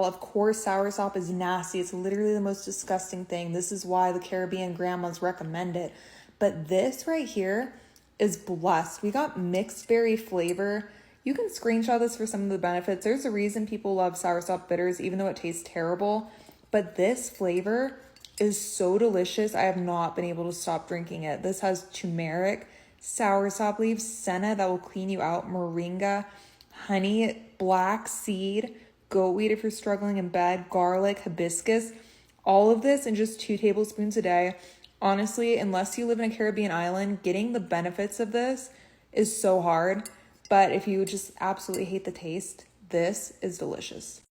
Of course, soursop is nasty. It's literally the most disgusting thing. This is why the Caribbean grandmas recommend it. But this right here is blessed. We got mixed berry flavor. You can screenshot this for some of the benefits. There's a reason people love soursop bitters, even though it tastes terrible. But this flavor is so delicious. I have not been able to stop drinking it. This has turmeric, soursop leaves, senna that will clean you out, moringa, honey, black seed, goatweed if you're struggling in bed, garlic, hibiscus, all of this in just 2 tablespoons a day. Honestly, unless you live in a Caribbean island, getting the benefits of this is so hard. But if you just absolutely hate the taste, this is delicious.